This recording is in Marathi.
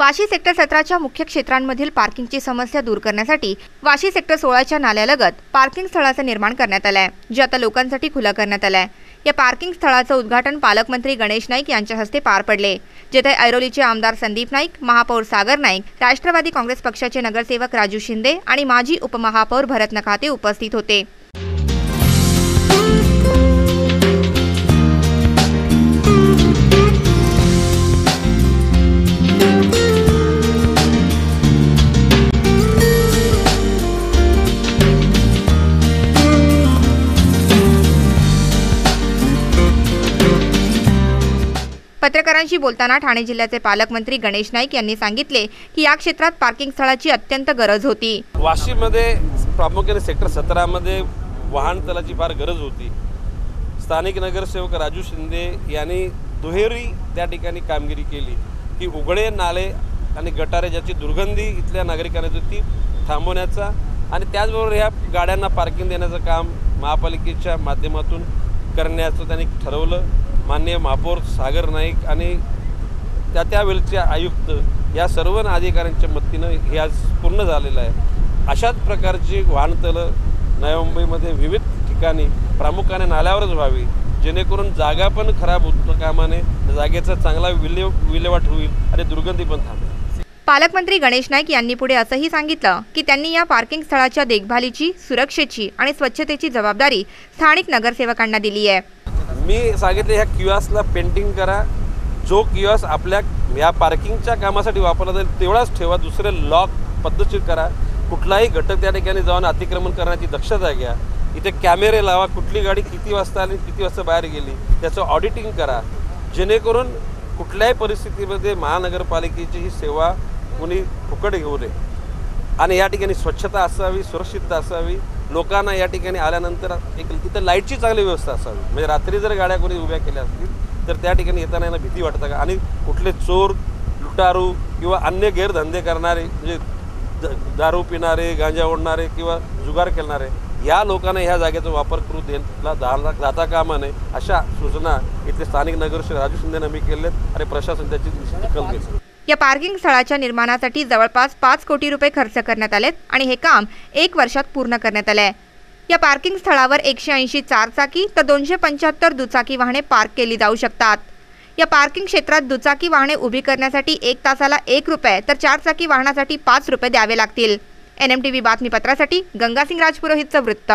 वाशी सेक्टर 17च्या मुख्य क्षेत्रांमधील पार्किंगची समस्या दूर करण्यासाठी वाशी सेक्टर 16च्या नाल्यालगत पार्किंग स्थळाचं निर्माण करण्यात आलं आहे, जे आता लोकांसाठी खुलं करण्यात आलं आहे। या पार्किंग स्थळाचं उद्घाटन पालकमंत्री गणेश नाईक यांच्या हस्ते पार पडले, जेथे ऐरोलीचे आमदार संदीप नाईक, महापौर सागर नाईक, राष्ट्रवादी काँग्रेस पक्षाचे नगरसेवक राजू शिंदे आणि माजी उपमहापौर भरत नखाते उपस्थित होते। पत्रकारांशी बोलताना ठाणे जिल्ह्याचे पालकमंत्री गणेश नाईक यांनी सांगितले की या क्षेत्रात पार्किंग स्थळाची अत्यंत गरज होती। वाशीमध्ये प्रामुख्याने सेक्टर 17 मध्ये वाहन तलाची फार गरज होती। स्थानिक नगरसेवक राजू शिंदे यांनी दुहेरी त्या ठिकाणी कामगिरी केली की उघडे नाले आणि गटारे ज्याची दुर्गंधी इथल्या नागरिकांना होती थांबवण्याचा आणि त्याचबरोबर ह्या गाड्यांना पार्किंग देण्याचं काम महापालिकेच्या माध्यमातून करण्याचं त्यांनी ठरवलं। माननीय महापौर सागर नाईक आणि त्यावेळचे आयुक्त या सर्व अधिकाऱ्यांच्या मदतीनं हे आज पूर्ण झालेलं आहे। अशाच प्रकारची वाहनतलं नवी मुंबईमध्ये विविध ठिकाणी प्रामुख्याने नाल्यावरच व्हावी, जेणेकरून जागा पण खराब होत कामाने जागेचा चांगला विल्हेवाट होईल आणि दुर्गंधी पण थांबेल। पालकमंत्री गणेश नाईक यांनी पुढे असंही सांगितलं की त्यांनी या पार्किंग स्थळाच्या देखभालीची, सुरक्षेची आणि स्वच्छतेची जबाबदारी स्थानिक नगरसेवकांना दिली आहे। मी सांगितले ह्या किऑस्कला पेंटिंग करा, जो किऑस्क आपल्या या पार्किंगच्या कामासाठी वापरला जाईल तेवढाच ठेवा, दुसरे लॉक पद्धतशीर करा, कुठलाही घटक त्या ठिकाणी जाऊन अतिक्रमण करण्याची दक्षता घ्या, इथे कॅमेरे लावा, कुठली गाडी किती वाजता आली किती वाजता बाहेर गेली त्याचं ऑडिटिंग करा, जेणेकरून कुठल्याही परिस्थितीमध्ये महानगरपालिकेची ही सेवा कोणी फुकट घेऊ नये आणि या ठिकाणी स्वच्छता असावी, सुरक्षितता असावी, लोकांना या ठिकाणी आल्यानंतर एक तिथं लाईटची चांगली व्यवस्था असावी, म्हणजे रात्री जर गाड्या कोणी उभ्या केल्या असतील तर त्या ठिकाणी येताना यांना भीती वाटतं का आणि कुठले चोर, लुटारू किंवा अन्य गैरधंदे करणारे म्हणजे दारू पिणारे, गांजा ओढणारे किंवा जुगार खेळणारे या लोकांना ह्या जागेचा वापर करू जाता कामा नये, अशा सूचना इथले स्थानिक नगरसेवक राजू शिंदेंना मी केलेत आणि प्रशासन त्याची दखल घेईल। या पार्किंग स्थळाच्या निर्माणासाठी जवळपास 5 कोटी रुपये खर्च करण्यात आलेत आणि हे काम 1 वर्षात पूर्ण करण्यात आले आहे। या पार्किंग स्थळावर 180 चारचाकी तर 275 दुचाकी वाहने पार्क केली जाऊ शकतात। या पार्किंग क्षेत्रात दुचाकी वाहने उभी करण्यासाठी 1 तासाला 1 रुपये तर चारचाकी वाहनासाठी 5 रुपये द्यावे लागतील। NMTV बातमीपत्रासाठी गंगासिंग राजपुरोहितचं वृत्त।